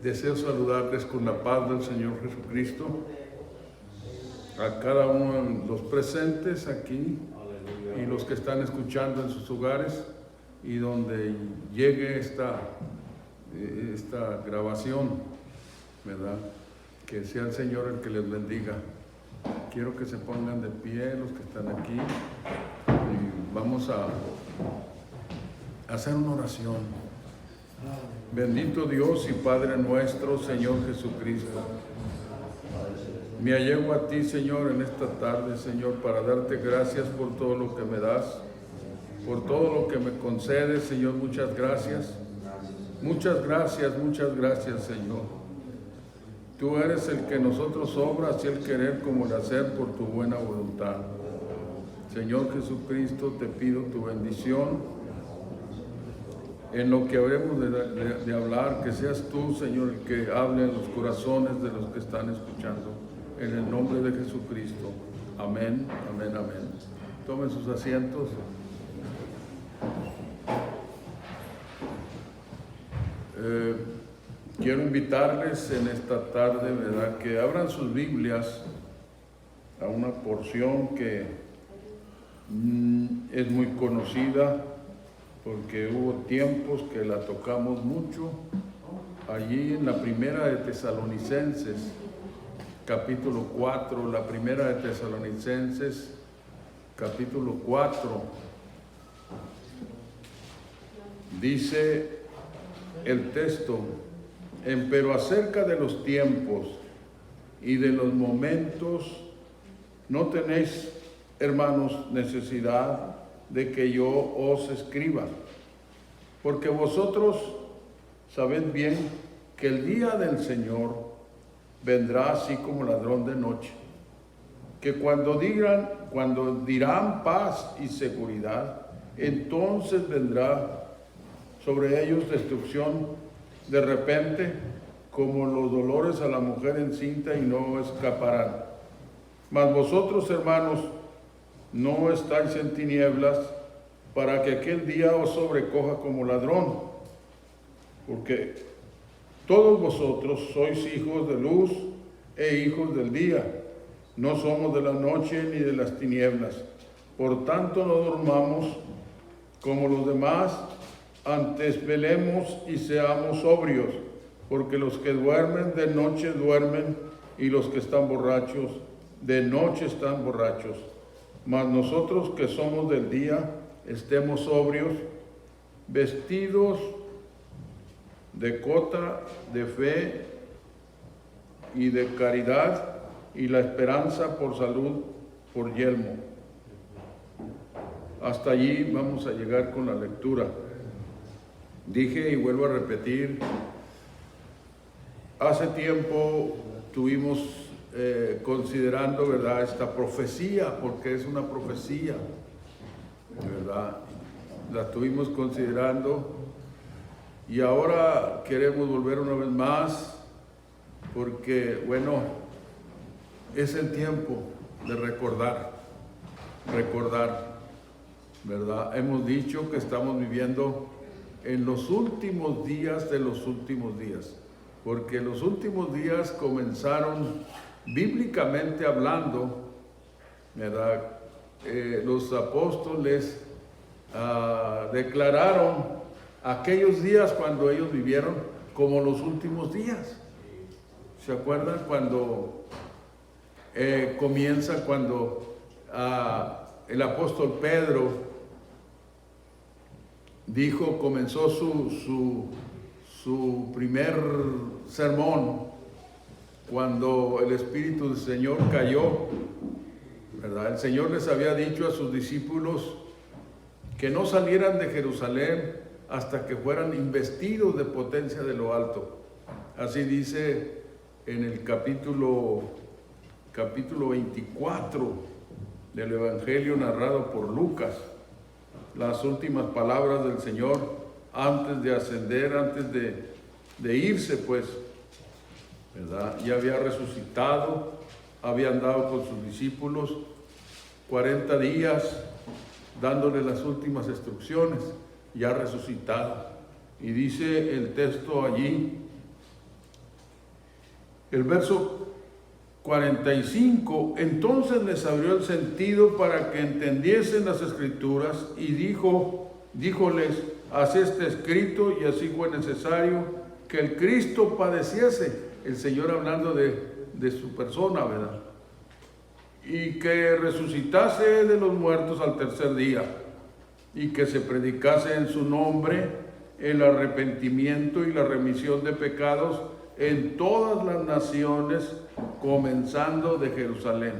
Deseo saludarles con la paz del Señor Jesucristo, a cada uno de los presentes aquí y los que están escuchando en sus hogares, y donde llegue esta grabación, ¿verdad? Que sea el Señor el que les bendiga. Quiero que se pongan de pie los que están aquí y vamos a hacer una oración. Bendito Dios y Padre nuestro, Señor Jesucristo. Me allego a ti, Señor, en esta tarde, Señor, para darte gracias por todo lo que me das, por todo lo que me concedes, Señor. Muchas gracias. Muchas gracias, Señor. Tú eres el que nosotros obras y el querer como el hacer por tu buena voluntad. Señor Jesucristo, te pido tu bendición en lo que habremos de hablar, que seas tú, Señor, el que hable en los corazones de los que están escuchando. En el nombre de Jesucristo. Amén, amén, amén. Tomen sus asientos. Quiero invitarles en esta tarde, ¿verdad?, que abran sus Biblias a una porción que es muy conocida, porque hubo tiempos que la tocamos mucho, allí en la primera de Tesalonicenses, capítulo 4, la primera de Tesalonicenses, capítulo 4, dice el texto: pero acerca de los tiempos y de los momentos, no tenéis, hermanos, necesidad de que yo os escriba, porque vosotros sabéis bien que el día del Señor vendrá así como ladrón de noche, que cuando dirán paz y seguridad, entonces vendrá sobre ellos destrucción de repente, como los dolores a la mujer encinta, y no escaparán. Mas vosotros, hermanos, no estáis en tinieblas, para que aquel día os sobrecoja como ladrón, porque todos vosotros sois hijos de luz e hijos del día. No somos de la noche ni de las tinieblas. Por tanto, no durmamos como los demás, antes velemos y seamos sobrios, porque los que duermen de noche duermen, y los que están borrachos de noche están borrachos. Mas nosotros que somos del día, estemos sobrios, vestidos de cota de fe y de caridad, y la esperanza por salud por yelmo. Hasta allí vamos a llegar con la lectura. Dije y vuelvo a repetir, hace tiempo tuvimos considerando, ¿verdad?, esta profecía, porque es una profecía, ¿verdad? La estuvimos considerando y ahora queremos volver una vez más, porque, bueno, es el tiempo de recordar, ¿verdad? Hemos dicho que estamos viviendo en los últimos días de los últimos días, porque los últimos días comenzaron bíblicamente hablando, ¿verdad? Los apóstoles declararon aquellos días cuando ellos vivieron como los últimos días. ¿Se acuerdan cuando comienza, cuando el apóstol Pedro comenzó su primer sermón, cuando el Espíritu del Señor cayó, ¿verdad? El Señor les había dicho a sus discípulos que no salieran de Jerusalén hasta que fueran investidos de potencia de lo alto. Así dice en el capítulo 24 del Evangelio narrado por Lucas, las últimas palabras del Señor antes de ascender, antes de irse, pues, ¿verdad? Ya había resucitado, había andado con sus discípulos 40 días, dándole las últimas instrucciones, ya resucitado. Y dice el texto allí, El verso 45, entonces les abrió el sentido para que entendiesen las Escrituras y díjoles, así está escrito y así fue necesario que el Cristo padeciese, el Señor hablando de su persona, ¿verdad? Y que resucitase de los muertos al tercer día, y que se predicase en su nombre el arrepentimiento y la remisión de pecados en todas las naciones, comenzando de Jerusalén.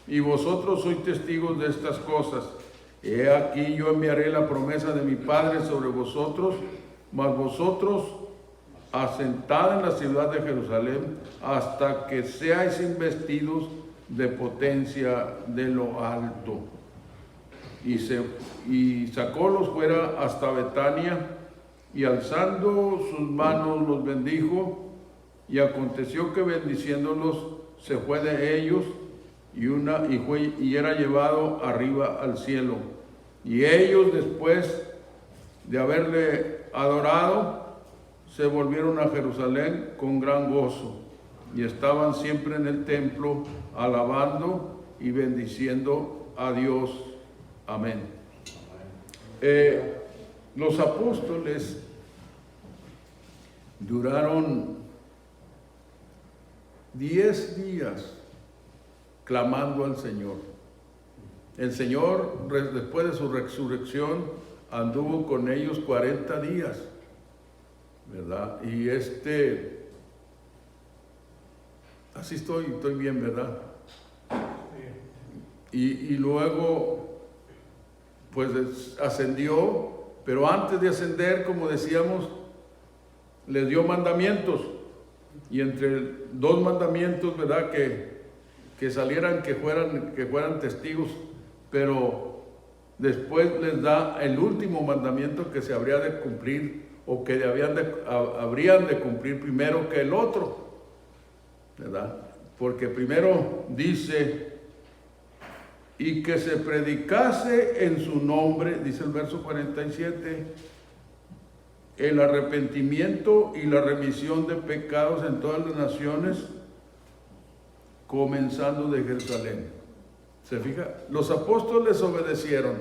Y vosotros sois testigos de estas cosas. He aquí yo enviaré la promesa de mi Padre sobre vosotros, mas vosotros asentad en la ciudad de Jerusalén hasta que seáis investidos de potencia de lo alto. Y sacólos fuera hasta Betania, y alzando sus manos los bendijo, y aconteció que bendiciéndolos se fue de ellos, y era llevado arriba al cielo. Y ellos, después de haberle adorado, se volvieron a Jerusalén con gran gozo, y estaban siempre en el templo alabando y bendiciendo a Dios. Amén. Los apóstoles duraron 10 días clamando al Señor. El Señor, después de su resurrección, anduvo con ellos 40 días, ¿verdad? Y así estoy bien, ¿verdad? Y luego, pues ascendió, pero antes de ascender, como decíamos, les dio mandamientos, y entre 2 mandamientos, ¿verdad? Que salieran, que fueran testigos, pero después les da el último mandamiento que se habría de cumplir, o que habrían de cumplir primero que el otro, ¿verdad? Porque primero dice, y que se predicase en su nombre, dice el verso 47, el arrepentimiento y la remisión de pecados en todas las naciones, comenzando de Jerusalén. ¿Se fija? Los apóstoles obedecieron,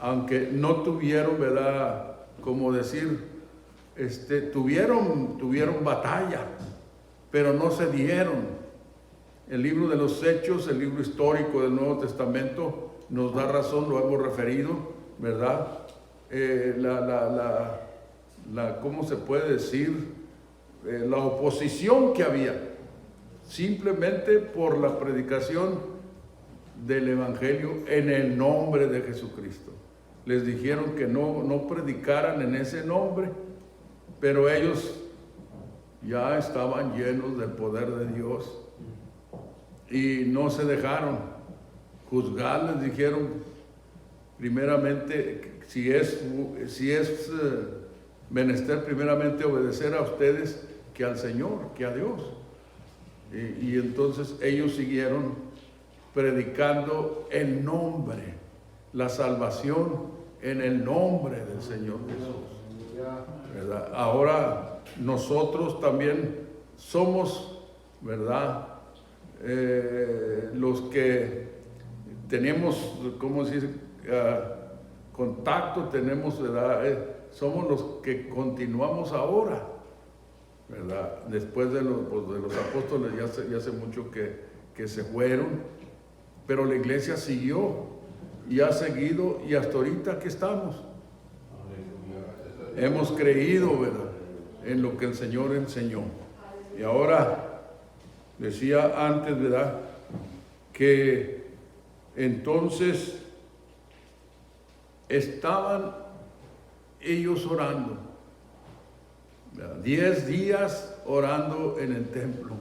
aunque no tuvieron, ¿verdad? Como decir, tuvieron batalla, pero no se dieron. El libro de los Hechos, el libro histórico del Nuevo Testamento, nos da razón, lo hemos referido, ¿verdad? ¿Cómo se puede decir? La oposición que había, simplemente por la predicación del Evangelio en el nombre de Jesucristo. Les dijeron que no predicaran en ese nombre, pero ellos ya estaban llenos del poder de Dios y no se dejaron juzgar. Les dijeron primeramente, si es menester primeramente obedecer a ustedes que al Señor, que a Dios. Y entonces ellos siguieron predicando el nombre, la salvación en el nombre del Señor Jesús, ¿verdad? Ahora nosotros también somos, ¿verdad? Los que tenemos, ¿cómo decir? Contacto, tenemos, ¿verdad? Somos los que continuamos ahora, ¿verdad? Después de los apóstoles ya hace mucho que se fueron, pero la iglesia siguió y ha seguido, y hasta ahorita aquí estamos. Hemos creído, ¿verdad?, en lo que el Señor enseñó. Y ahora, decía antes, ¿verdad?, que entonces estaban ellos orando, ¿verdad? 10 días orando en el templo.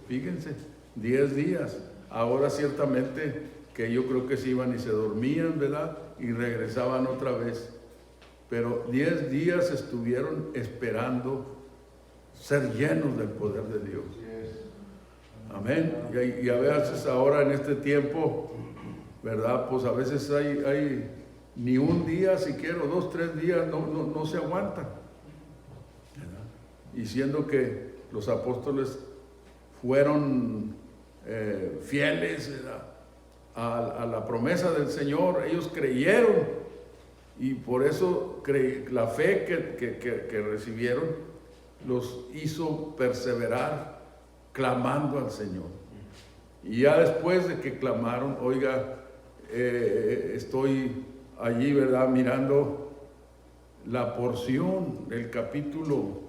Fíjense, 10 días. Ahora ciertamente que yo creo que se iban y se dormían, ¿verdad?, y regresaban otra vez. Pero 10 días estuvieron esperando ser llenos del poder de Dios. Amén. Y a veces ahora en este tiempo, ¿verdad?, pues a veces hay ni un día siquiera, 2, 3 días no se aguantan, ¿verdad? Y siendo que los apóstoles fueron fieles a la promesa del Señor. Ellos creyeron, y por eso la fe que recibieron los hizo perseverar clamando al Señor. Y ya después de que clamaron, oiga, estoy allí, ¿verdad?, mirando la porción del capítulo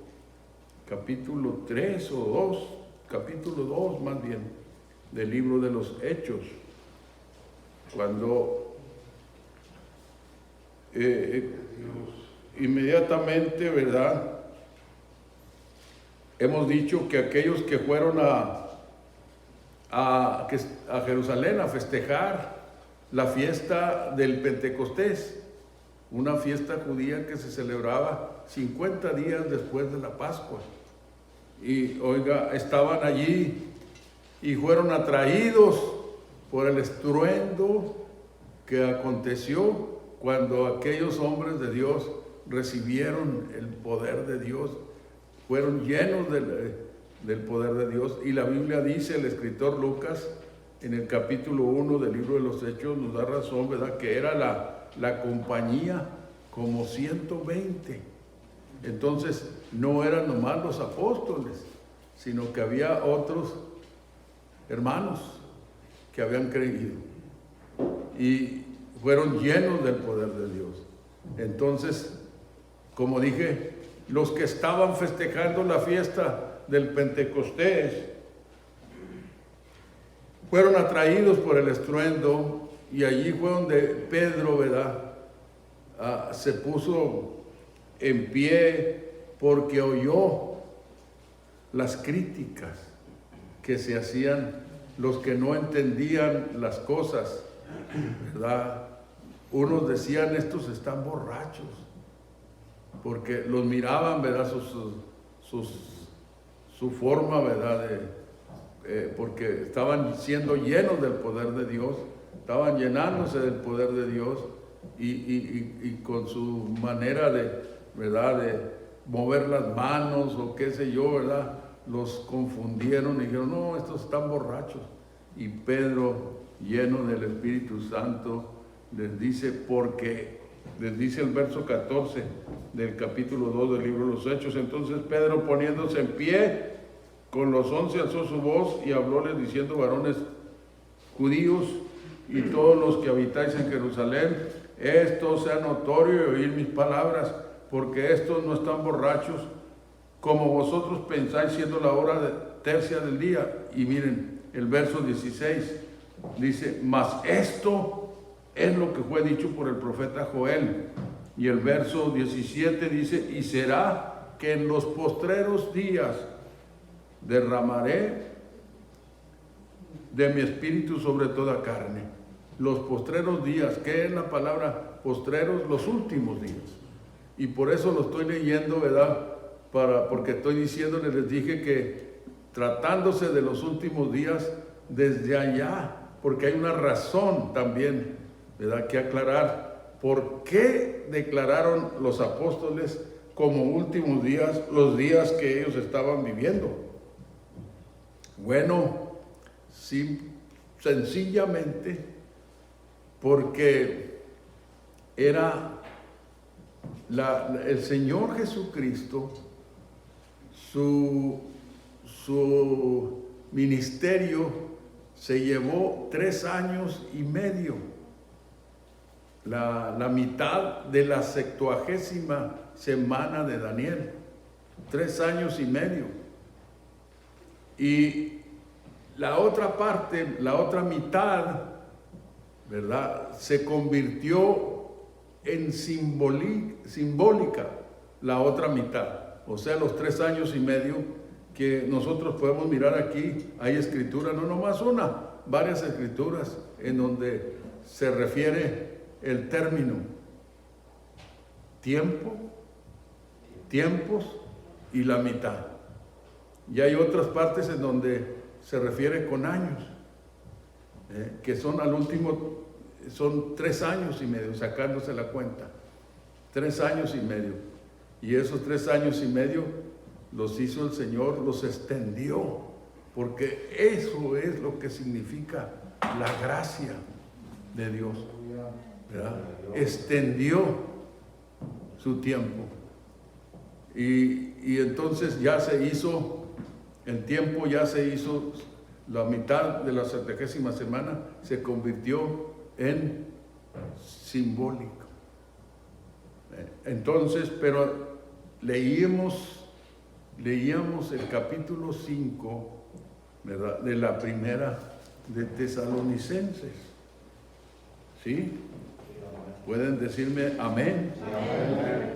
3 o 2, capítulo 2 más bien, del libro de los Hechos, cuando inmediatamente, ¿verdad?, hemos dicho que aquellos que fueron a Jerusalén a festejar la fiesta del Pentecostés, una fiesta judía que se celebraba 50 días después de la Pascua. Y oiga, estaban allí y fueron atraídos por el estruendo que aconteció cuando aquellos hombres de Dios recibieron el poder de Dios, fueron llenos del poder de Dios. Y la Biblia dice, el escritor Lucas, en el capítulo 1 del libro de los Hechos, nos da razón, ¿verdad?, que era la compañía como 120. Entonces, no eran nomás los apóstoles, sino que había otros hermanos que habían creído y fueron llenos del poder de Dios. Entonces, como dije, los que estaban festejando la fiesta del Pentecostés fueron atraídos por el estruendo, y allí fue donde Pedro, ¿verdad?, se puso en pie porque oyó las críticas que se hacían los que no entendían las cosas, ¿verdad? Unos decían, estos están borrachos, porque los miraban, ¿verdad?, su forma, ¿verdad?, porque estaban siendo llenos del poder de Dios, estaban llenándose del poder de Dios, y con su manera ¿verdad?, de mover las manos o qué sé yo, ¿verdad?, los confundieron y dijeron, no, estos están borrachos. Y Pedro, lleno del Espíritu Santo, les dice, porque les dice el verso 14 del capítulo 2 del libro de los Hechos: entonces Pedro, poniéndose en pie con los 11, alzó su voz y hablóles diciendo, varones judíos y todos los que habitáis en Jerusalén, esto sea notorio y oír mis palabras, porque estos no están borrachos, como vosotros pensáis, siendo la hora tercia del día. Y miren, el verso 16 dice, mas esto es lo que fue dicho por el profeta Joel. Y el verso 17 dice, y será que en los postreros días derramaré de mi espíritu sobre toda carne. Los postreros días, ¿qué es la palabra postreros? Los últimos días. Y por eso lo estoy leyendo, ¿verdad? Porque estoy diciéndoles, les dije que tratándose de los últimos días, desde allá, porque hay una razón también, ¿verdad?, que aclarar. ¿Por qué declararon los apóstoles como últimos días los días que ellos estaban viviendo? Bueno, sencillamente porque era el Señor Jesucristo, su ministerio se llevó 3 años y medio, la mitad de la 70ª semana de Daniel, 3 años y medio. Y la otra parte, la otra mitad, ¿verdad?, se convirtió en simbólica, la otra mitad. O sea, los 3 años y medio que nosotros podemos mirar aquí, hay escritura, no nomás una, varias escrituras en donde se refiere el término tiempo, tiempos y la mitad. Y hay otras partes en donde se refiere con años, que son al último, son 3 años y medio, sacándose la cuenta, 3 años y medio. Y esos 3 años y medio los hizo el Señor, los extendió porque eso es lo que significa la gracia de Dios, ¿verdad? Extendió su tiempo y entonces ya se hizo, el tiempo ya se hizo, la mitad de la 70ª semana se convirtió en simbólico. Entonces, pero leíamos el capítulo 5, ¿verdad?, de la primera de Tesalonicenses. ¿Sí? ¿Pueden decirme amén? Amén.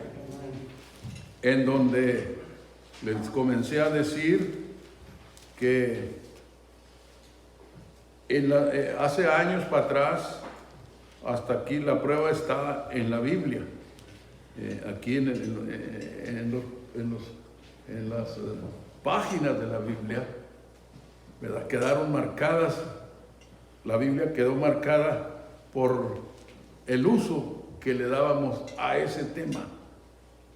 En donde les comencé a decir que hace años para atrás, hasta aquí la prueba está en la Biblia. Aquí en las páginas de la Biblia, ¿verdad?, quedaron marcadas, la Biblia quedó marcada por el uso que le dábamos a ese tema,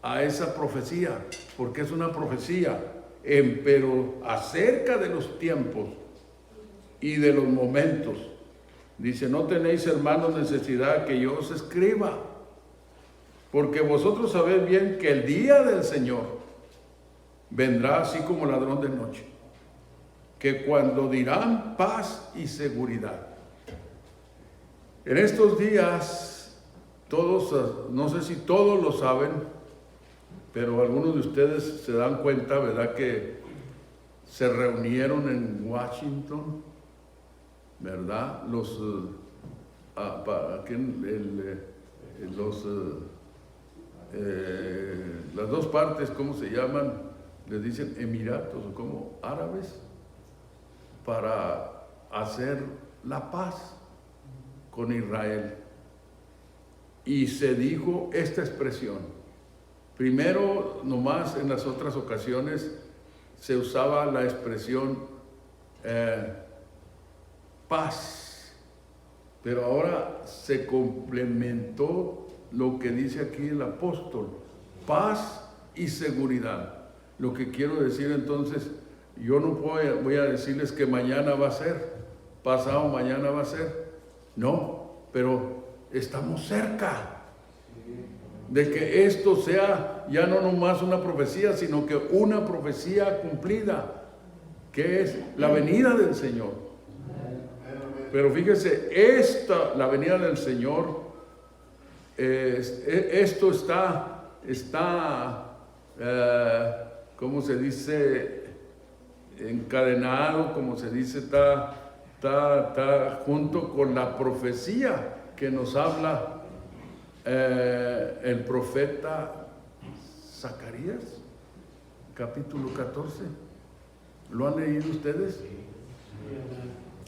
a esa profecía, porque es una profecía, pero acerca de los tiempos y de los momentos. Dice: no tenéis, hermanos, necesidad que yo os escriba, porque vosotros sabéis bien que el día del Señor vendrá así como ladrón de noche, que cuando dirán paz y seguridad. En estos días, todos, no sé si todos lo saben, pero algunos de ustedes se dan cuenta, ¿verdad?, que se reunieron en Washington, ¿verdad?, las dos partes, ¿cómo se llaman? Les dicen Emiratos o como árabes, para hacer la paz con Israel. Y se dijo esta expresión. Primero, nomás en las otras ocasiones se usaba la expresión paz, pero ahora se complementó lo que dice aquí el apóstol: paz y seguridad. Lo que quiero decir entonces, yo no voy a decirles que mañana va a ser, pasado mañana va a ser, no, pero estamos cerca de que esto sea ya no nomás una profecía, sino que una profecía cumplida, que es la venida del Señor. Pero fíjese, la venida del Señor, esto está ¿cómo se dice? Encadenado, como se dice, está junto con la profecía que nos habla el profeta Zacarías, capítulo 14. ¿Lo han leído ustedes?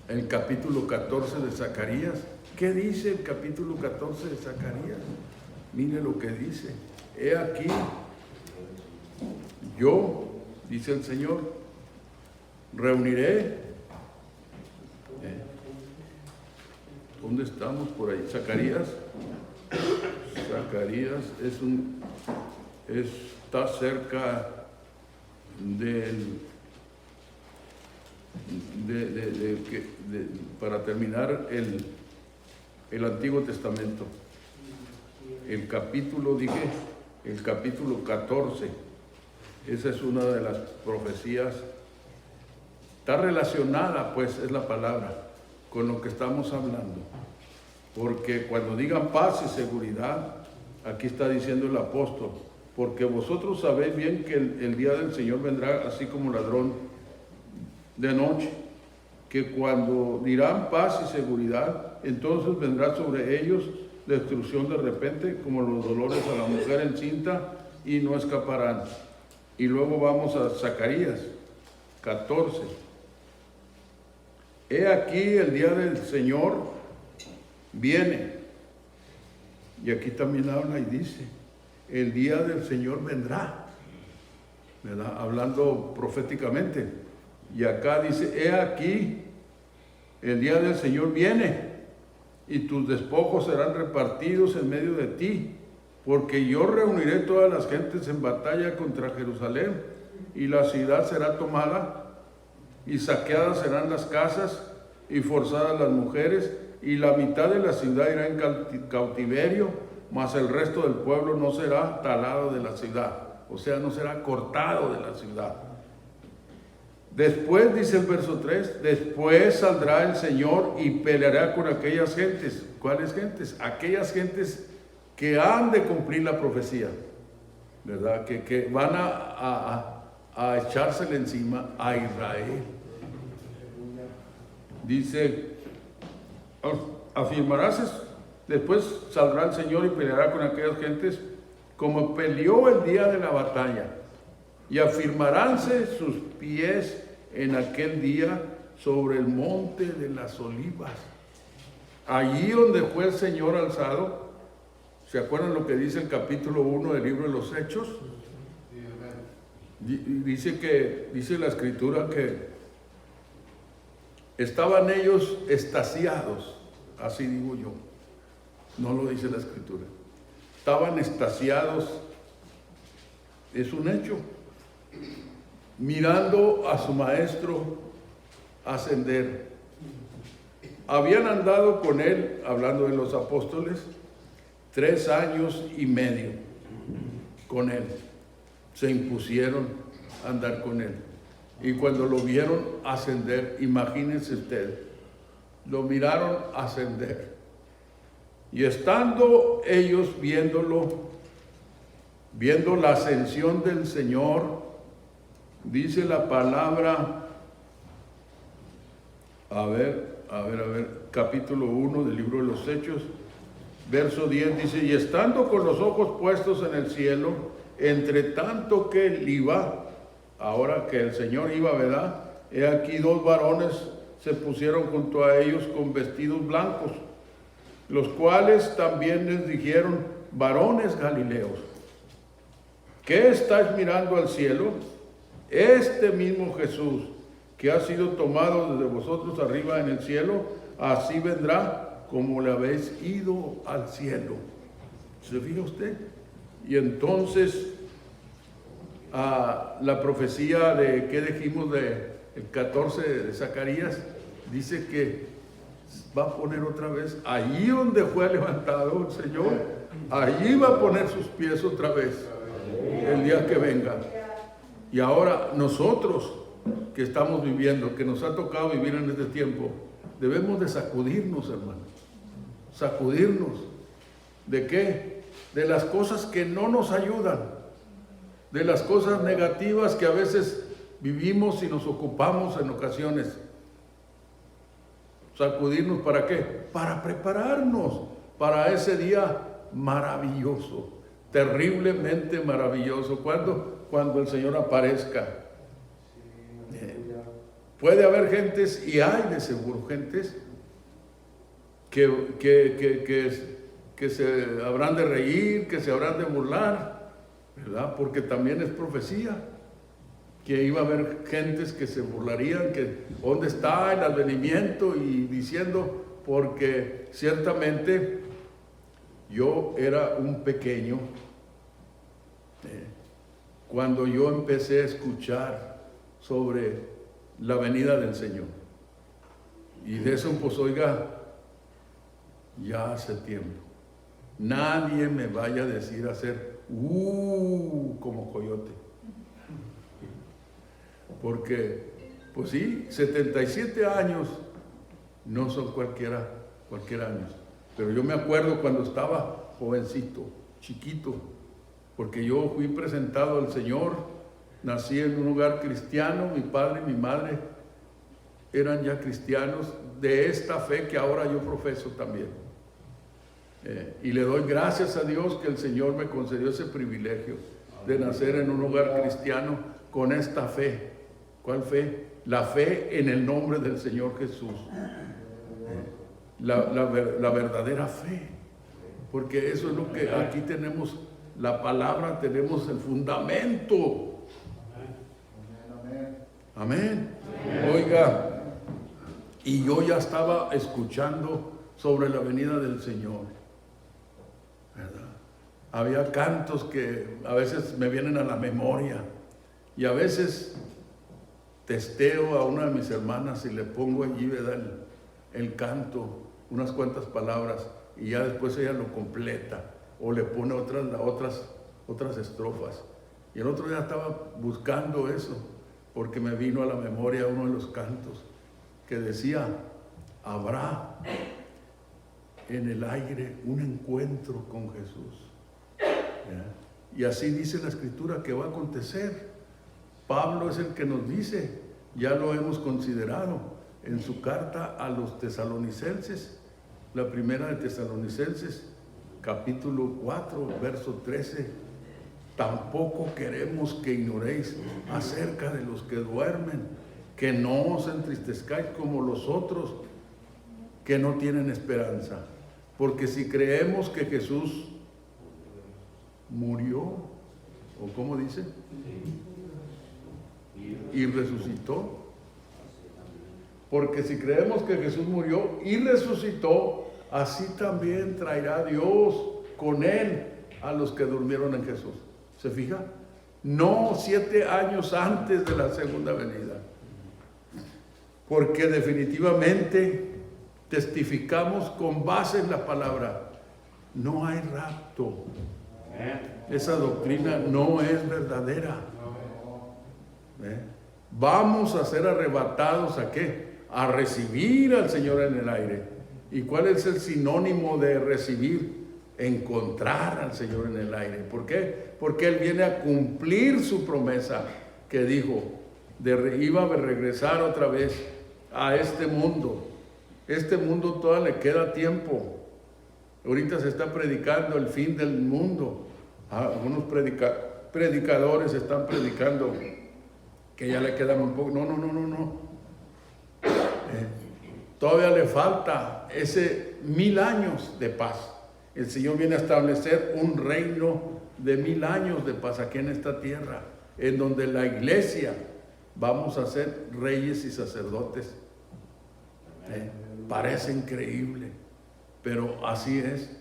El capítulo 14 de Zacarías. ¿Qué dice el capítulo 14 de Zacarías? Mire lo que dice: he aquí, yo, dice el Señor, reuniré. ¿Dónde estamos por ahí? Zacarías está cerca para terminar el Antiguo Testamento. El capítulo 14. Esa es una de las profecías. Está relacionada, pues, es la palabra, con lo que estamos hablando. Porque cuando digan paz y seguridad, aquí está diciendo el apóstol: porque vosotros sabéis bien que el día del Señor vendrá así como ladrón de noche, que cuando dirán paz y seguridad, entonces vendrá sobre ellos destrucción de repente, como los dolores a la mujer encinta, y no escaparán. Y luego vamos a Zacarías 14. He aquí, el día del Señor viene. Y aquí también habla y dice: el día del Señor vendrá, ¿verdad?, hablando proféticamente. Y acá dice: he aquí, el día del Señor viene, y tus despojos serán repartidos en medio de ti, porque yo reuniré todas las gentes en batalla contra Jerusalén, y la ciudad será tomada, y saqueadas serán las casas y forzadas las mujeres, y la mitad de la ciudad irá en cautiverio, mas el resto del pueblo no será talado de la ciudad, o sea, no será cortado de la ciudad. Después, dice el verso 3, después saldrá el Señor y peleará con aquellas gentes. ¿Cuáles gentes? Aquellas gentes que han de cumplir la profecía, ¿verdad? Que van a echársele encima a Israel. Dice, afirmarás, después saldrá el Señor y peleará con aquellas gentes como peleó el día de la batalla, y afirmaránse sus pies en aquel día sobre el monte de las olivas, allí donde fue el Señor alzado. ¿Se acuerdan lo que dice el capítulo 1 del libro de los Hechos? Dice la escritura que estaban ellos extasiados, así digo yo, no lo dice la escritura. Estaban extasiados, es un hecho, mirando a su maestro ascender. Habían andado con él, hablando de los apóstoles, 3 años y medio con él. Se impusieron a andar con él. Y cuando lo vieron ascender, imagínense ustedes, lo miraron ascender. Y estando ellos viendo la ascensión del Señor, dice la palabra, a ver, capítulo 1 del libro de los Hechos, verso 10, dice, y estando con los ojos puestos en el cielo, entre tanto que él iba, ahora que el Señor iba, ¿verdad? He aquí 2 varones se pusieron junto a ellos con vestidos blancos, los cuales también les dijeron, varones galileos, ¿qué estáis mirando al cielo? Este mismo Jesús, que ha sido tomado desde vosotros arriba en el cielo, así vendrá como le habéis ido al cielo. ¿Se fija usted? Y entonces, la profecía de, ¿qué dijimos? El 14 de Zacarías, dice que va a poner otra vez, allí donde fue levantado el Señor, allí va a poner sus pies otra vez, el día que venga. Y ahora nosotros que estamos viviendo, que nos ha tocado vivir en este tiempo, debemos de sacudirnos, hermanos. Sacudirnos. ¿De qué? De las cosas que no nos ayudan, de las cosas negativas que a veces vivimos y nos ocupamos en ocasiones. Sacudirnos, ¿para qué? Para prepararnos para ese día maravilloso, terriblemente maravilloso. Cuando el Señor aparezca. Puede haber gentes, y hay de seguro gentes, que se habrán de reír, que se habrán de burlar, ¿verdad? Porque también es profecía, que iba a haber gentes que se burlarían, que ¿dónde está el advenimiento? Y diciendo, porque ciertamente yo era un pequeño, cuando yo empecé a escuchar sobre la venida del Señor. Y de eso, pues oiga, ya hace tiempo. Nadie me vaya a decir hacer como coyote. Porque, pues sí, 77 años no son cualquier años. Pero yo me acuerdo cuando estaba jovencito, chiquito, porque yo fui presentado al Señor, nací en un hogar cristiano, mi padre y mi madre eran ya cristianos de esta fe que ahora yo profeso también. Y le doy gracias a Dios que el Señor me concedió ese privilegio de nacer en un hogar cristiano con esta fe. ¿Cuál fe? La fe en el nombre del Señor Jesús. La verdadera fe. Porque eso es lo que aquí tenemos, la palabra, tenemos el fundamento. Amén. Oiga, y yo ya estaba escuchando sobre la venida del Señor, ¿verdad? Había cantos que a veces me vienen a la memoria y a veces testeo a una de mis hermanas y le pongo allí, ¿verdad?, el canto, unas cuantas palabras, y ya después ella lo completa o le pone otras estrofas. Y el otro día estaba buscando eso porque me vino a la memoria uno de los cantos que decía: habrá en el aire un encuentro con Jesús. ¿Ya? Y así dice la Escritura que va a acontecer. Pablo es el que nos dice, ya lo hemos considerado en su carta a los tesalonicenses, la primera de Tesalonicenses, capítulo 4, verso 13: tampoco queremos que ignoréis acerca de los que duermen, que no os entristezcáis como los otros que no tienen esperanza. Porque si creemos que Jesús murió, o ¿cómo dice? Y resucitó. Porque si creemos que Jesús murió y resucitó, así también traerá Dios con Él a los que durmieron en Jesús. ¿Se fija? No 7 años antes de la segunda venida. Porque definitivamente testificamos con base en la palabra: no hay rapto. Esa doctrina no es verdadera. Vamos a ser arrebatados ¿a qué? A recibir al Señor en el aire. ¿Y cuál es el sinónimo de recibir? Encontrar al Señor en el aire. ¿Por qué? Porque Él viene a cumplir su promesa que dijo, iba a regresar otra vez a este mundo. Este mundo todavía le queda tiempo. Ahorita se está predicando el fin del mundo. Algunos predicadores están predicando que ya le quedan un poco. No. Todavía le falta ese 1000 años de paz. El Señor viene a establecer un reino de 1000 años de paz aquí en esta tierra, en donde la iglesia vamos a ser reyes y sacerdotes. Parece increíble, pero así es.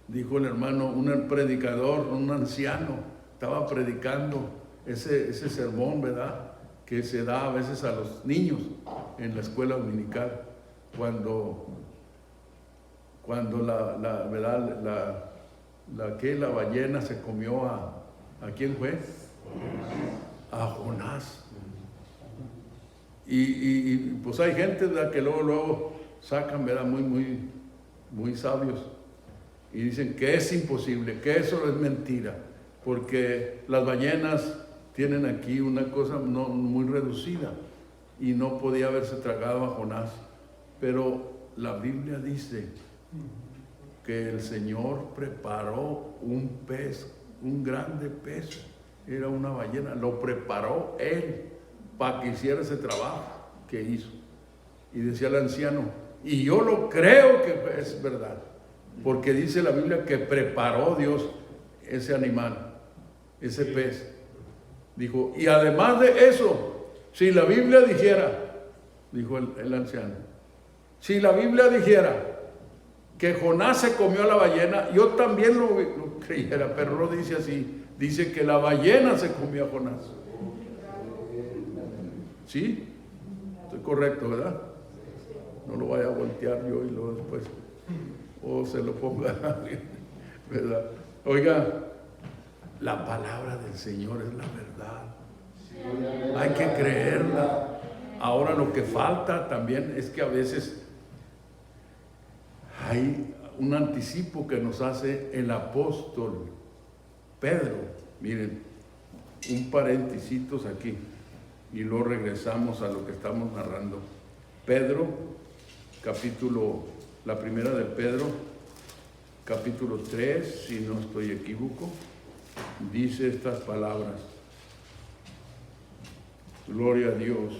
Dijo el hermano, un predicador, un anciano, estaba predicando ese sermón, ¿verdad?, que se da a veces a los niños en la escuela dominical, cuando la ballena se comió ¿a quién fue? A Jonás. Y pues hay gente, ¿verdad?, que luego sacan, ¿verdad?, muy sabios, y dicen que es imposible, que eso es mentira, porque las ballenas tienen aquí una cosa no muy reducida y no podía haberse tragado a Jonás. Pero la Biblia dice que el Señor preparó un pez, un grande pez, era una ballena, lo preparó Él para que hiciera ese trabajo que hizo. Y decía el anciano, y yo lo creo que es verdad, porque dice la Biblia que preparó Dios ese animal, ese pez. Dijo, y además de eso, si la Biblia dijera, dijo el anciano, si la Biblia dijera que Jonás se comió a la ballena, yo también lo creyera, pero no dice así, dice que la ballena se comió a Jonás. ¿Sí? Estoy correcto, ¿verdad? No lo vaya a voltear yo y luego después, o se lo ponga a alguien, ¿verdad? Oiga, la palabra del Señor es la verdad. Hay que creerla. Ahora lo que falta también es que a veces hay un anticipo que nos hace el apóstol Pedro. Miren, un paréntesis aquí y luego regresamos a lo que estamos narrando. Pedro, la primera de Pedro, capítulo 3, si no estoy equívoco, dice estas palabras. Gloria a Dios.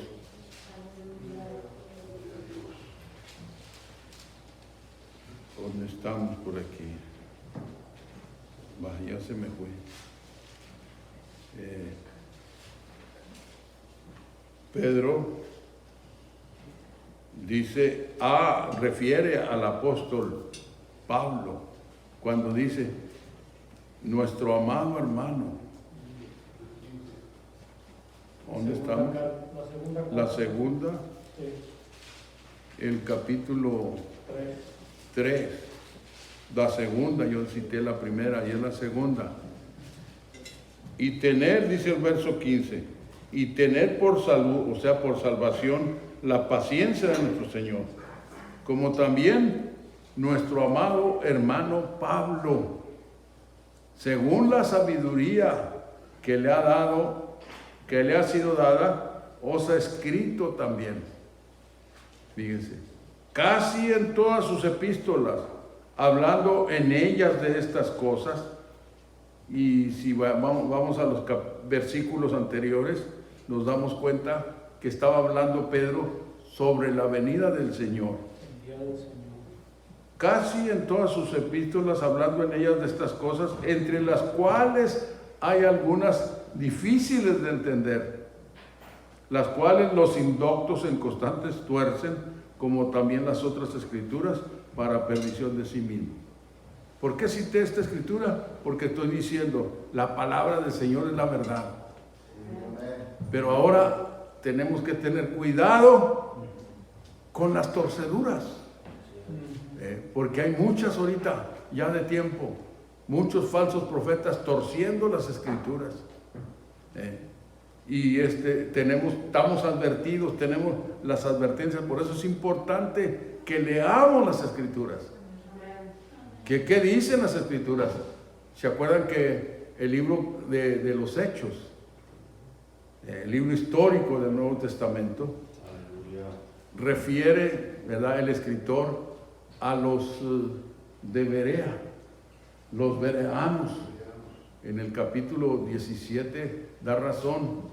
¿Dónde estamos por aquí? Ya se me fue. Pedro dice, refiere al apóstol Pablo, cuando dice, nuestro amado hermano. ¿Dónde estamos? la segunda, el capítulo 3, la segunda, yo cité la primera y es la segunda. Y tener, dice el verso 15, y tener por salud, o sea, por salvación, la paciencia de nuestro Señor, como también nuestro amado hermano Pablo, según la sabiduría que le ha dado, que le ha sido dada, os ha escrito también. Fíjense, casi en todas sus epístolas, hablando en ellas de estas cosas. Y si vamos a los versículos anteriores, nos damos cuenta que estaba hablando Pedro sobre la venida del Señor. Casi en todas sus epístolas, hablando en ellas de estas cosas, entre las cuales hay algunas difíciles de entender, las cuales los indoctos en constantes tuercen, como también las otras escrituras, para perdición de sí mismo. ¿Por qué cité esta escritura? Porque estoy diciendo, la palabra del Señor es la verdad. Pero ahora tenemos que tener cuidado con las torceduras. Porque hay muchas ahorita, ya de tiempo, muchos falsos profetas torciendo las escrituras. Y estamos advertidos, tenemos las advertencias, por eso es importante que leamos las escrituras. ¿Qué dicen las escrituras? ¿Se acuerdan que el libro de los Hechos, el libro histórico del Nuevo Testamento, refiere, ¿verdad?, el escritor a los de Berea, los bereanos? En el capítulo 17 da razón.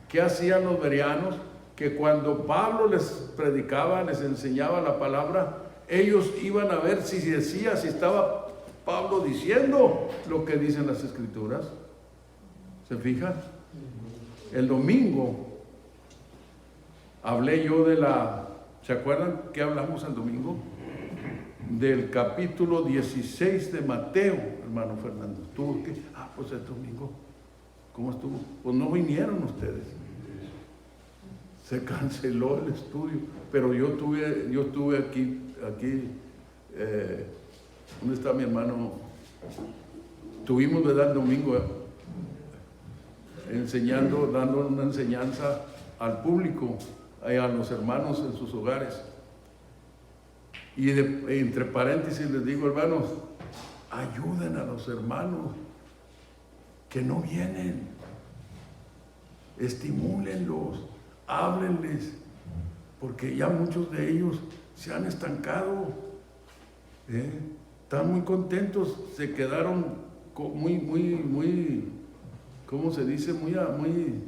¿Qué hacían los bereanos? Que cuando Pablo les predicaba, les enseñaba la palabra, ellos iban a ver si estaba Pablo diciendo lo que dicen las escrituras. ¿Se fijan? El domingo hablé yo ¿se acuerdan que hablamos el domingo? Del capítulo 16 de Mateo, hermano Fernando. ¿Estuvo qué? Pues el domingo. ¿Cómo estuvo? Pues no vinieron ustedes. Se canceló el estudio, pero yo estuve aquí, ¿dónde está mi hermano? Tuvimos, ¿verdad?, el domingo, dando una enseñanza al público, a los hermanos en sus hogares. Y entre paréntesis les digo, hermanos, ayuden a los hermanos que no vienen, estimúlenlos, háblenles, porque ya muchos de ellos se han estancado, están muy contentos, se quedaron muy, ¿cómo se dice? Muy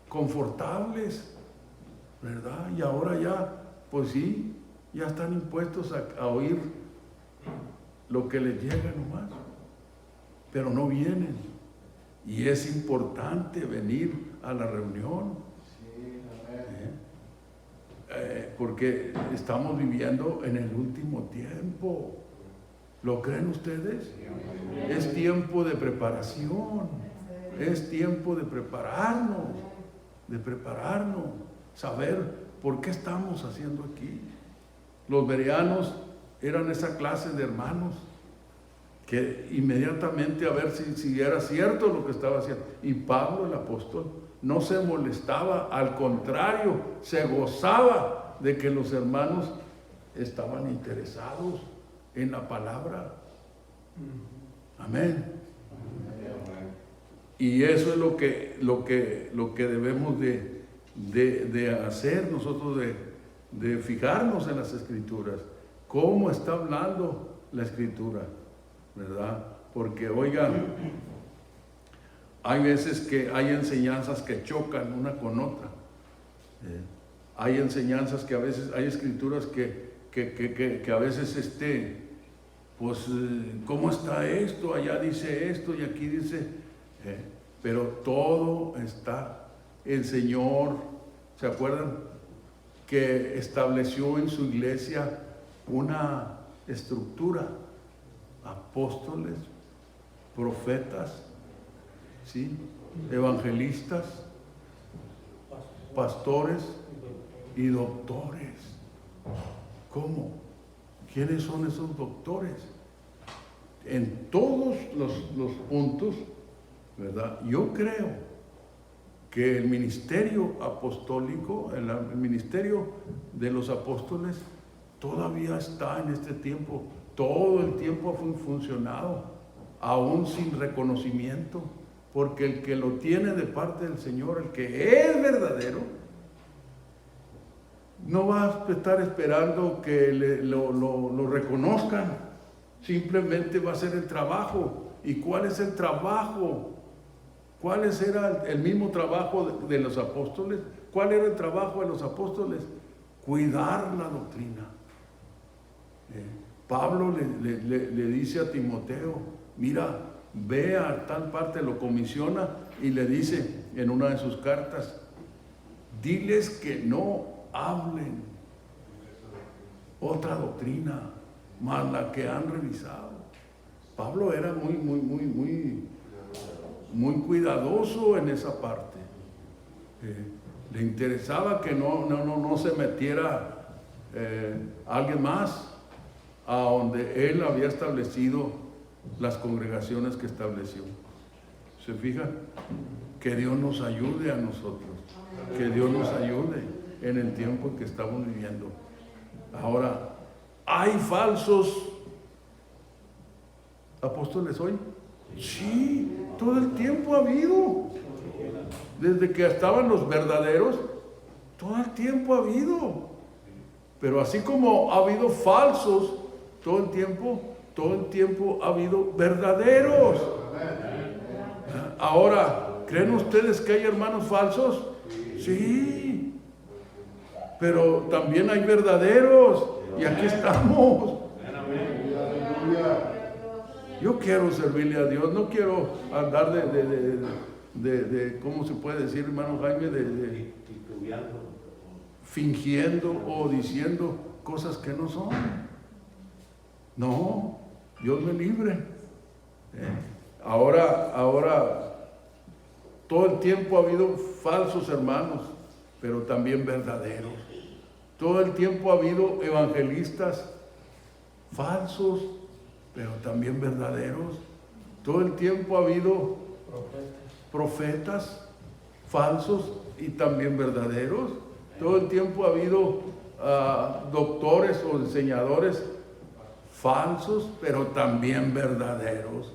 confortables, ¿verdad? Y ahora ya, pues sí, ya están impuestos a oír lo que les llega nomás, pero no vienen. Y es importante venir a la reunión. Porque estamos viviendo en el último tiempo. ¿Lo creen ustedes? Es tiempo de preparación, es tiempo de prepararnos, saber por qué estamos haciendo aquí. Los bereanos eran esa clase de hermanos que inmediatamente a ver si era cierto lo que estaba haciendo. Y Pablo, el apóstol, no se molestaba, al contrario, se gozaba de que los hermanos estaban interesados en la palabra. Amén. Y eso es lo que debemos de hacer nosotros, de fijarnos en las escrituras. ¿Cómo está hablando la escritura? ¿Verdad? Porque, oigan, hay veces que hay enseñanzas que chocan una con otra. Hay enseñanzas que a veces, hay escrituras que a veces, pues, ¿cómo está esto? Allá dice esto y aquí dice, pero todo está. El Señor, ¿se acuerdan? Que estableció en su iglesia una estructura, apóstoles, profetas, ¿sí?, evangelistas, pastores y doctores. ¿Cómo? ¿Quiénes son esos doctores? En todos los puntos, ¿verdad? Yo creo que el ministerio apostólico, el ministerio de los apóstoles, todavía está en este tiempo. Todo el tiempo ha funcionado, aún sin reconocimiento, porque el que lo tiene de parte del Señor, el que es verdadero, no va a estar esperando que lo reconozcan. Simplemente va a ser el trabajo. ¿Y cuál es el trabajo? ¿Cuál era el mismo trabajo de los apóstoles? ¿Cuál era el trabajo de los apóstoles? Cuidar la doctrina. Pablo le dice a Timoteo, mira, ve a tal parte, lo comisiona y le dice en una de sus cartas, diles que no hablen otra doctrina más la que han revisado. Pablo era muy cuidadoso en esa parte. Le interesaba que no se metiera alguien más a donde él había establecido las congregaciones que estableció. ¿Se fijan? Que Dios nos ayude a nosotros, que Dios nos ayude en el tiempo en que estamos viviendo. Ahora, ¿hay falsos apóstoles hoy? Sí, todo el tiempo ha habido. Desde que estaban los verdaderos, todo el tiempo ha habido. Pero así como ha habido falsos todo el tiempo ha habido verdaderos. Ahora, ¿creen ustedes que hay hermanos falsos? Sí. Pero también hay verdaderos. Y aquí estamos. Yo quiero servirle a Dios. No quiero andar de ¿cómo se puede decir, hermano Jaime? De fingiendo o diciendo cosas que no son. No, Dios me libre. Ahora, todo el tiempo ha habido falsos hermanos, pero también verdaderos. Todo el tiempo ha habido evangelistas falsos, pero también verdaderos. Todo el tiempo ha habido profetas falsos y también verdaderos. Todo el tiempo ha habido doctores o enseñadores falsos, pero también verdaderos.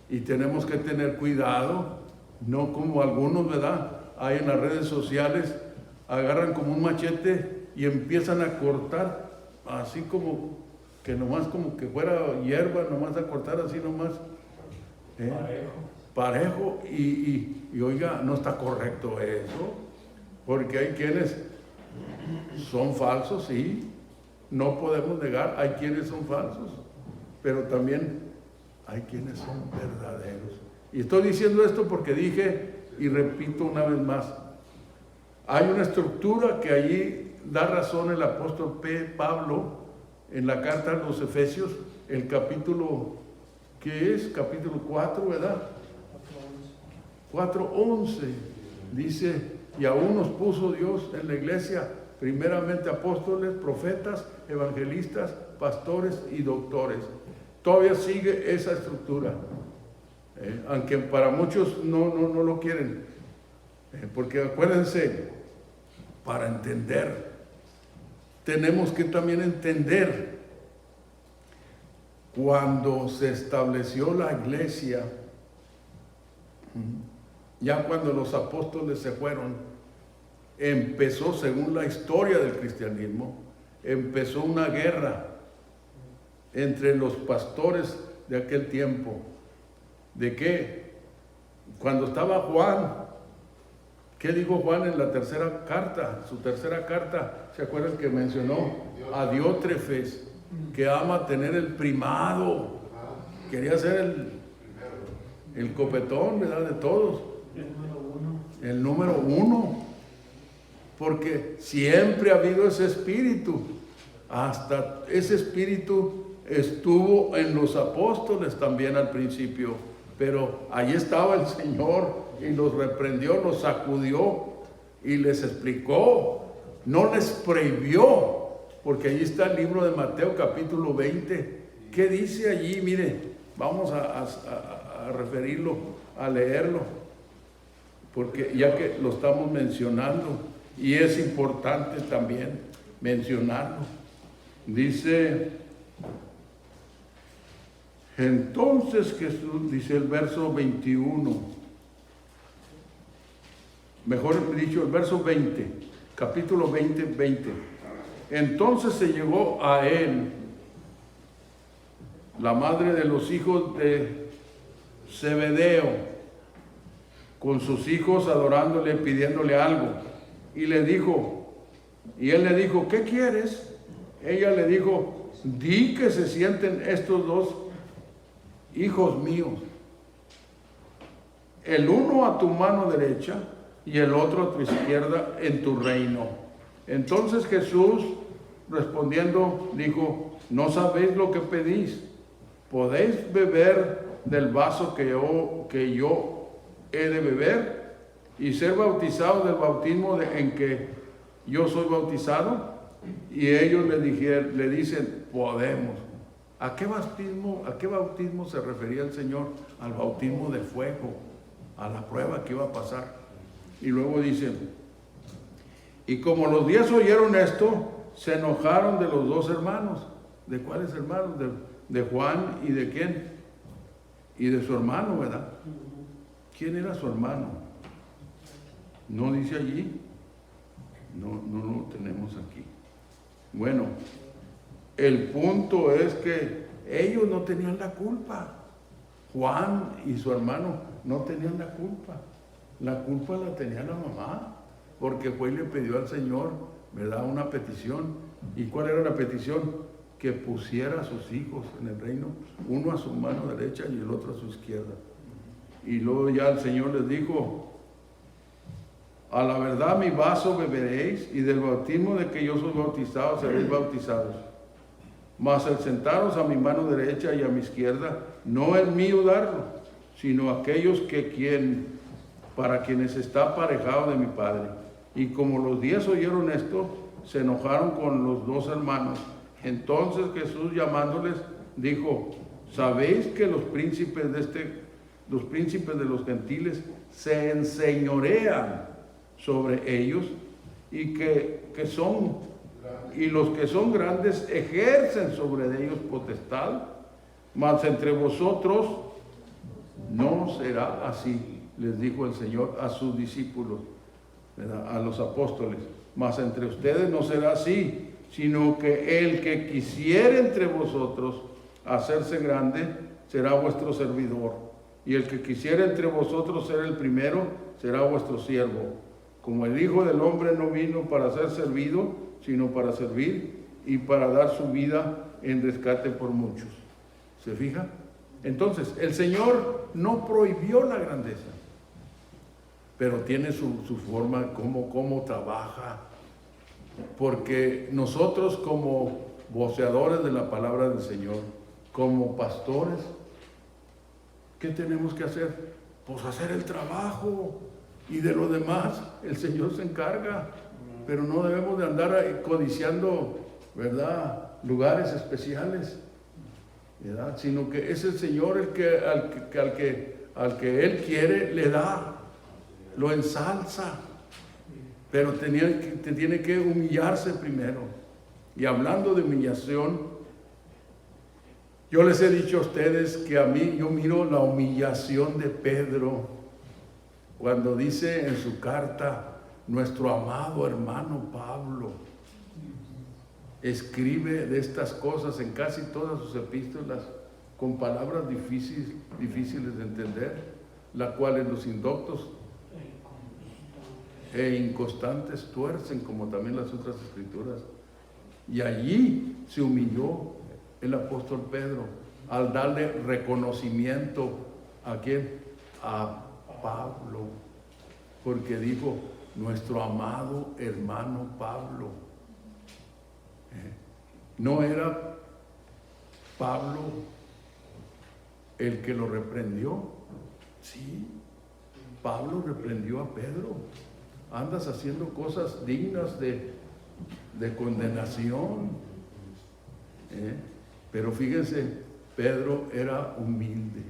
Y tenemos que tener cuidado, no como algunos, ¿verdad? Hay en las redes sociales, agarran como un machete y empiezan a cortar, así como que nomás como que fuera hierba, nomás a cortar así nomás. Parejo. Y oiga, no está correcto eso, porque hay quienes son falsos, sí. No podemos negar, hay quienes son falsos, pero también hay quienes son verdaderos. Y estoy diciendo esto porque dije, y repito una vez más, hay una estructura que allí da razón el apóstol Pablo en la carta a los Efesios, el capítulo, ¿qué es? Capítulo 4, ¿verdad? 4:11, dice, y aún nos puso Dios en la iglesia primeramente apóstoles, profetas, evangelistas, pastores y doctores. Todavía sigue esa estructura, aunque para muchos no lo quieren, porque acuérdense, para entender, tenemos que también entender cuando se estableció la iglesia, ya cuando los apóstoles se fueron, empezó, según la historia del cristianismo, empezó una guerra entre los pastores de aquel tiempo. ¿De qué? Cuando estaba Juan, ¿qué dijo Juan en la tercera carta? Su tercera carta, ¿se acuerdan que mencionó a Diótrefes, que ama tener el primado? Quería ser el copetón, ¿verdad? De todos. El número uno. Porque siempre ha habido ese espíritu. Hasta ese espíritu estuvo en los apóstoles también al principio. Pero ahí estaba el Señor y los reprendió, los sacudió y les explicó, no les prohibió, porque ahí está el libro de Mateo capítulo 20. ¿Qué dice allí? Mire, vamos a referirlo, a leerlo, porque ya que lo estamos mencionando, y es importante también mencionarlo. Dice, entonces Jesús, dice el verso 21, mejor dicho, el verso 20, capítulo 20, 20. Entonces se llegó a él la madre de los hijos de Zebedeo, con sus hijos adorándole, pidiéndole algo. Y él le dijo, ¿qué quieres? Ella le dijo, di que se sienten estos dos hijos míos, el uno a tu mano derecha y el otro a tu izquierda en tu reino. Entonces Jesús, respondiendo, dijo, no sabéis lo que pedís. ¿Podéis beber del vaso que yo he de beber y ser bautizado del bautismo en que yo soy bautizado? Y ellos le dicen, podemos. ¿A qué bautismo se refería el Señor? Al bautismo de fuego, a la prueba que iba a pasar. Y luego dicen, y como los 10 oyeron esto, se enojaron de los dos hermanos. ¿De cuáles hermanos? De Juan y de quién? Y de su hermano, ¿verdad? ¿Quién era su hermano? ¿No dice allí? No lo tenemos aquí. Bueno, el punto es que ellos no tenían la culpa. Juan y su hermano no tenían la culpa. La culpa la tenía la mamá, porque fue y le pidió al Señor, ¿verdad?, una petición. ¿Y cuál era la petición? Que pusiera a sus hijos en el reino, uno a su mano derecha y el otro a su izquierda. Y luego ya el Señor les dijo, a la verdad mi vaso beberéis, y del bautismo de que yo soy bautizado seréis bautizados. Mas el sentaros a mi mano derecha y a mi izquierda, no es mío darlo, sino aquellos para quienes está aparejado de mi Padre. Y como los 10 oyeron esto, se enojaron con los dos hermanos. Entonces Jesús, llamándoles, dijo, ¿sabéis que los príncipes de los gentiles se enseñorean sobre ellos, y los que son grandes ejercen sobre ellos potestad? Mas entre vosotros no será así, les dijo el Señor a sus discípulos, ¿verdad?, a los apóstoles. Mas entre ustedes no será así, sino que el que quisiere entre vosotros hacerse grande será vuestro servidor, y el que quisiere entre vosotros ser el primero será vuestro siervo. Como el Hijo del Hombre no vino para ser servido, sino para servir y para dar su vida en rescate por muchos. ¿Se fija? Entonces, el Señor no prohibió la grandeza, pero tiene su forma, cómo trabaja. Porque nosotros, como voceadores de la palabra del Señor, como pastores, ¿qué tenemos que hacer? Pues hacer el trabajo, y de lo demás el Señor se encarga. Pero no debemos de andar codiciando, ¿verdad?, lugares especiales, ¿verdad?, sino que es el Señor el que al que Él quiere le da, lo ensalza. Pero tiene que humillarse primero. Y hablando de humillación, yo les he dicho a ustedes que yo miro la humillación de Pedro cuando dice en su carta, nuestro amado hermano Pablo escribe de estas cosas en casi todas sus epístolas con palabras difíciles de entender, las cuales los indoctos e inconstantes tuercen, como también las otras escrituras. Y allí se humilló el apóstol Pedro al darle reconocimiento ¿a quién? A Pablo, porque dijo nuestro amado hermano Pablo. No era Pablo el que lo reprendió. Sí, Pablo reprendió a Pedro andas haciendo cosas dignas de condenación. Pero fíjense, Pedro era humilde.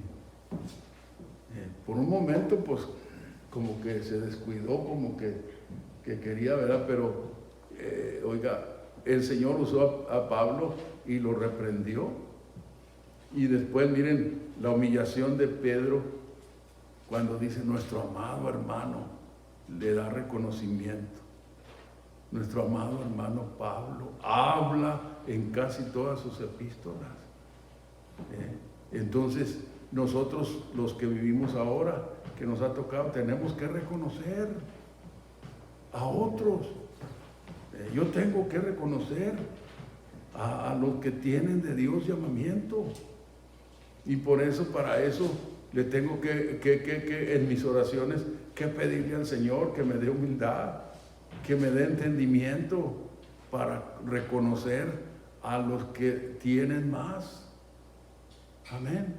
Por un momento, pues, como que se descuidó, como que quería, ¿verdad? Pero, oiga, el Señor usó a Pablo y lo reprendió. Y después, miren, la humillación de Pedro, cuando dice, nuestro amado hermano, le da reconocimiento. Nuestro amado hermano Pablo habla en casi todas sus epístolas. Entonces, nosotros los que vivimos ahora, que nos ha tocado, tenemos que reconocer a otros. Yo tengo que reconocer a los que tienen de Dios llamamiento. Y por eso, para eso, le tengo que en mis oraciones, que pedirle al Señor que me dé humildad, que me dé entendimiento para reconocer a los que tienen más. Amén.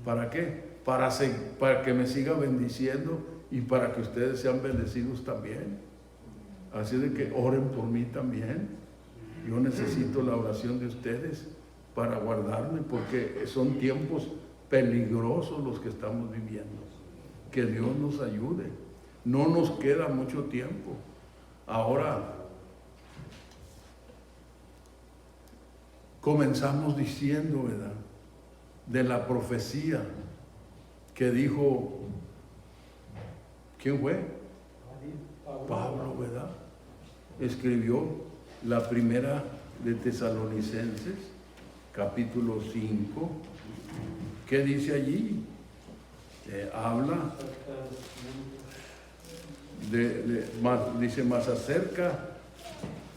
¿Para qué? Para que me siga bendiciendo y para que ustedes sean bendecidos también. Así de que oren por mí también. Yo necesito la oración de ustedes para guardarme, porque son tiempos peligrosos los que estamos viviendo. Que Dios nos ayude. No nos queda mucho tiempo. Ahora, comenzamos diciendo, ¿verdad?, de la profecía que dijo, ¿quién fue? Pablo, ¿verdad? Escribió la primera de Tesalonicenses, capítulo 5. ¿Qué dice allí? Habla dice más acerca,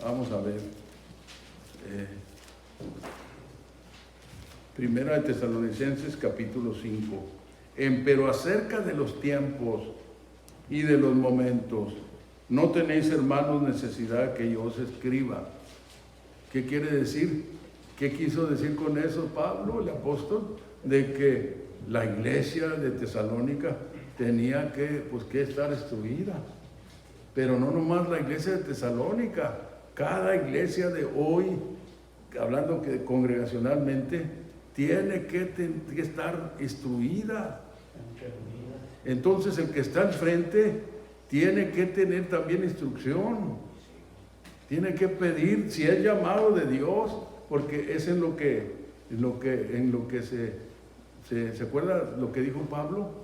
vamos a ver, primera de Tesalonicenses capítulo 5, pero acerca de los tiempos y de los momentos, no tenéis, hermanos, necesidad que yo os escriba. ¿Qué quiere decir? ¿Qué quiso decir con eso Pablo, el apóstol? De que la iglesia de Tesalónica tenía que estar destruida. Pero no nomás la iglesia de Tesalónica, cada iglesia de hoy, hablando que congregacionalmente, tiene que estar instruida. Entonces el que está al frente tiene que tener también instrucción, tiene que pedir si es llamado de Dios, porque es en lo que se acuerda lo que dijo Pablo.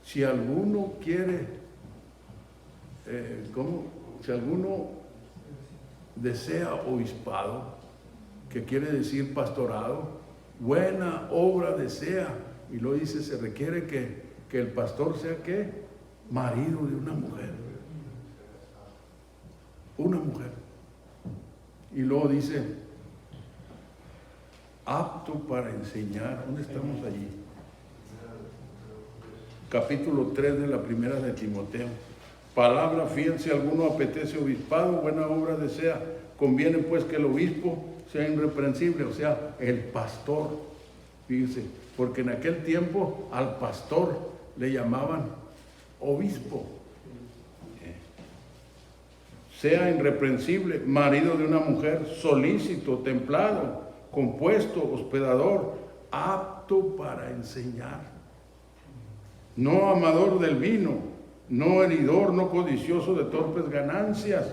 Si alguno quiere, si alguno desea obispado, que quiere decir pastorado, buena obra desea, y lo dice, se requiere que el pastor sea ¿qué? Marido de una mujer. Y luego dice, apto para enseñar. ¿Dónde estamos allí? Capítulo 3 de la primera de Timoteo. Palabra fiel, si alguno apetece obispado, buena obra desea. Conviene pues que el obispo sea irreprensible, o sea, el pastor. Fíjense, porque en aquel tiempo al pastor le llamaban obispo. Sea irreprensible, marido de una mujer, solícito, templado, compuesto, hospedador, apto para enseñar. No amador del vino, no heridor, no codicioso de torpes ganancias,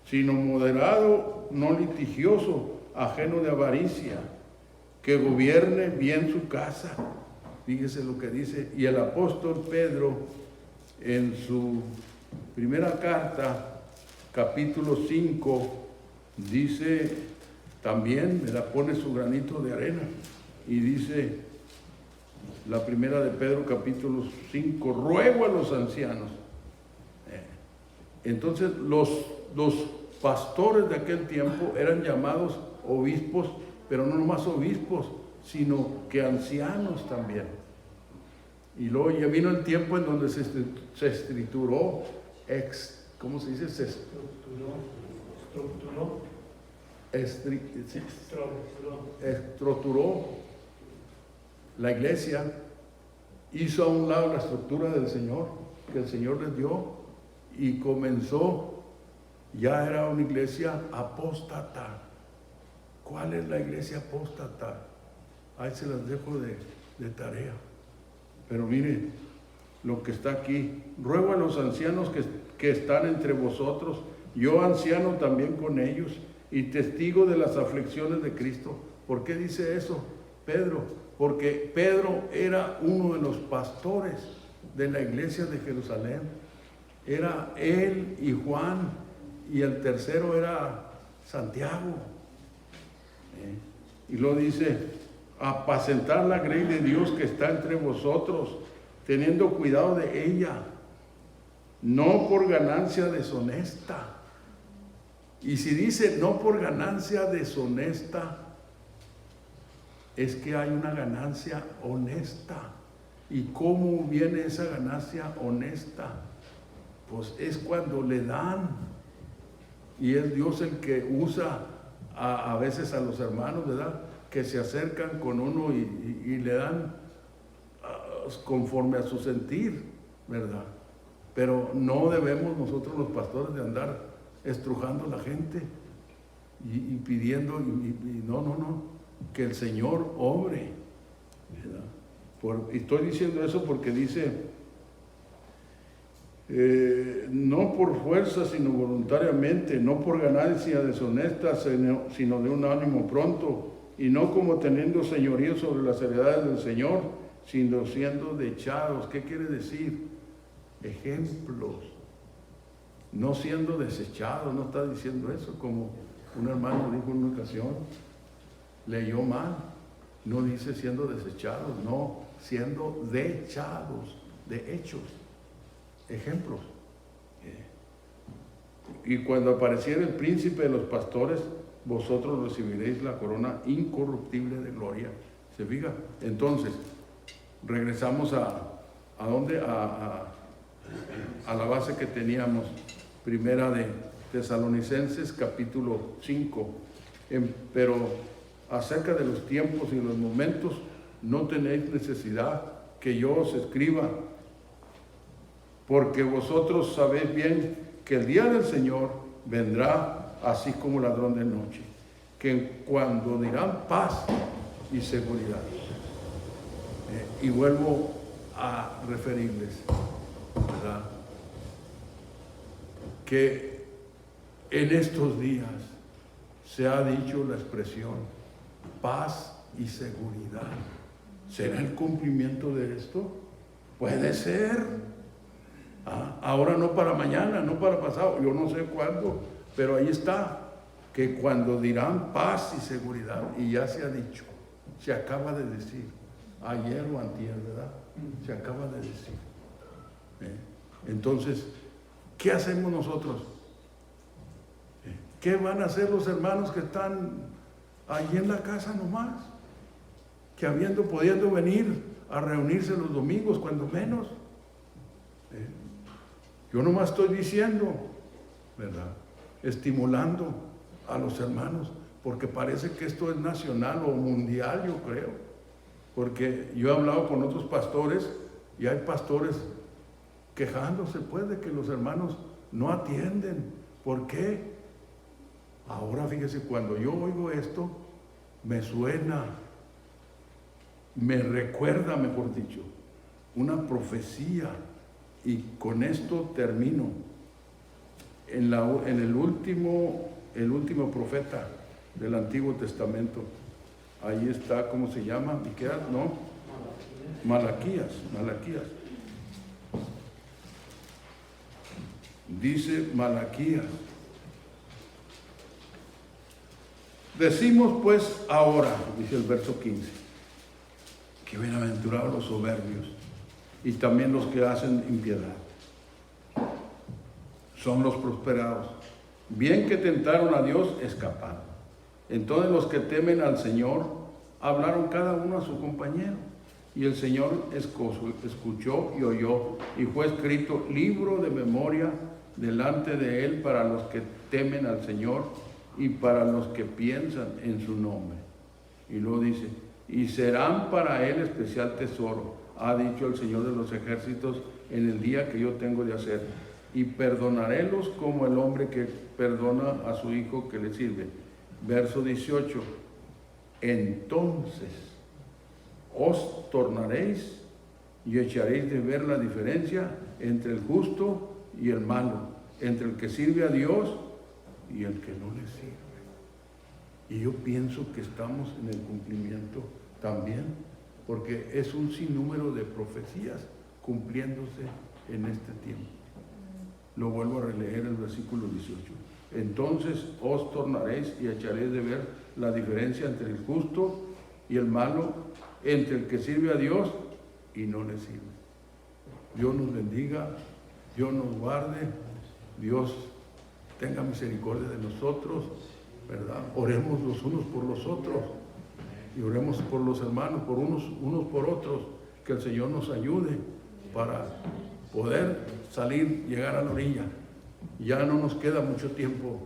sino moderado, no litigioso, ajeno de avaricia, que gobierne bien su casa. Fíjese lo que dice. Y el apóstol Pedro, en su primera carta, capítulo 5, dice también, me la pone su granito de arena, y dice, la primera de Pedro, capítulo 5, ruego a los ancianos. Entonces, los pastores de aquel tiempo eran llamados obispos, pero no nomás obispos, sino que ancianos también. Y luego ya vino el tiempo en donde se estructuró, ¿cómo se dice? Se estructuró la iglesia, hizo a un lado la estructura del Señor, que el Señor les dio, y comenzó, ya era una iglesia apóstata. ¿Cuál es la iglesia apóstata? Ahí se las dejo de tarea. Pero mire lo que está aquí. Ruego a los ancianos que están entre vosotros, yo anciano también con ellos, y testigo de las aflicciones de Cristo. ¿Por qué dice eso Pedro? Porque Pedro era uno de los pastores de la iglesia de Jerusalén. Era él y Juan, y el tercero era Santiago. Y lo dice, apacentar la grey de Dios que está entre vosotros, teniendo cuidado de ella, no por ganancia deshonesta. Y si dice no por ganancia deshonesta, es que hay una ganancia honesta. ¿Y cómo viene esa ganancia honesta? Pues es cuando le dan, y es Dios el que usa a veces a los hermanos, ¿verdad?, que se acercan con uno y le dan conforme a su sentir, ¿verdad? Pero no debemos nosotros los pastores de andar estrujando a la gente y pidiendo, no, que el Señor obre, ¿verdad? Y estoy diciendo eso porque dice, no por fuerza sino voluntariamente, no por ganancia deshonesta sino de un ánimo pronto, y no como teniendo señorío sobre las heredades del Señor, sino siendo desechados. ¿Qué quiere decir? Ejemplos, no siendo desechados. No está diciendo eso, como un hermano dijo en una ocasión, leyó mal, no dice siendo desechados, no, siendo desechados, de hechos, ejemplos. Y cuando apareciera el príncipe de los pastores, vosotros recibiréis la corona incorruptible de gloria. ¿Se fija? Entonces, regresamos a dónde, a la base que teníamos, primera de Tesalonicenses capítulo 5. Pero acerca de los tiempos y los momentos, no tenéis necesidad que yo os escriba, porque vosotros sabéis bien que el día del Señor vendrá así como ladrón de noche, que cuando dirán paz y seguridad. Y vuelvo a referirles, ¿verdad?, que en estos días se ha dicho la expresión paz y seguridad. ¿Será el cumplimiento de esto? Puede ser. Ahora no para mañana, no para pasado, yo no sé cuándo, pero ahí está, que cuando dirán paz y seguridad, y ya se ha dicho, se acaba de decir, ayer o antier, ¿verdad? Se acaba de decir. Entonces, ¿qué hacemos nosotros? ¿Qué van a hacer los hermanos que están allí en la casa nomás? Que pudiendo venir a reunirse los domingos, cuando menos. Yo nomás estoy diciendo, ¿verdad?, estimulando a los hermanos, porque parece que esto es nacional o mundial, yo creo. Porque yo he hablado con otros pastores y hay pastores quejándose, pues, de que los hermanos no atienden. ¿Por qué? Ahora fíjese, cuando yo oigo esto, me suena, me recuerda, mejor dicho, una profecía. Y con esto termino. En el último profeta del Antiguo Testamento, ahí está, ¿cómo se llama? ¿Miqueas? No, Malaquías. Dice Malaquías: decimos pues ahora, dice el verso 15, que bienaventurados los soberbios y también los que hacen impiedad, son los prosperados. Bien que tentaron a Dios, escaparon. Entonces los que temen al Señor hablaron cada uno a su compañero, y el Señor escuchó y oyó, y fue escrito libro de memoria delante de él para los que temen al Señor y para los que piensan en su nombre. Y luego dice, y serán para él especial tesoro, ha dicho el Señor de los ejércitos, en el día que yo tengo de hacer. y perdonarélos como el hombre que perdona a su hijo que le sirve. Verso 18. Entonces os tornaréis y echaréis de ver la diferencia entre el justo y el malo, entre el que sirve a Dios y el que no le sirve. Y yo pienso que estamos en el cumplimiento también, porque es un sinnúmero de profecías cumpliéndose en este tiempo. Lo vuelvo a releer el versículo 18. Entonces os tornaréis y echaréis de ver la diferencia entre el justo y el malo, entre el que sirve a Dios y no le sirve. Dios nos bendiga, Dios nos guarde, Dios tenga misericordia de nosotros, ¿verdad? Oremos los unos por los otros y oremos por los hermanos, por unos por otros, que el Señor nos ayude para poder salir, llegar a la orilla. Ya no nos queda mucho tiempo,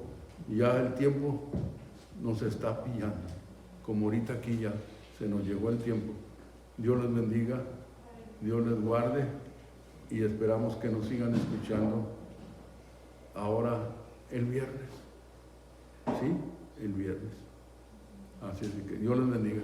ya el tiempo nos está pillando, como ahorita aquí ya se nos llegó el tiempo. Dios les bendiga, Dios les guarde y esperamos que nos sigan escuchando ahora el viernes. ¿Sí? El viernes. Así es que Dios les bendiga.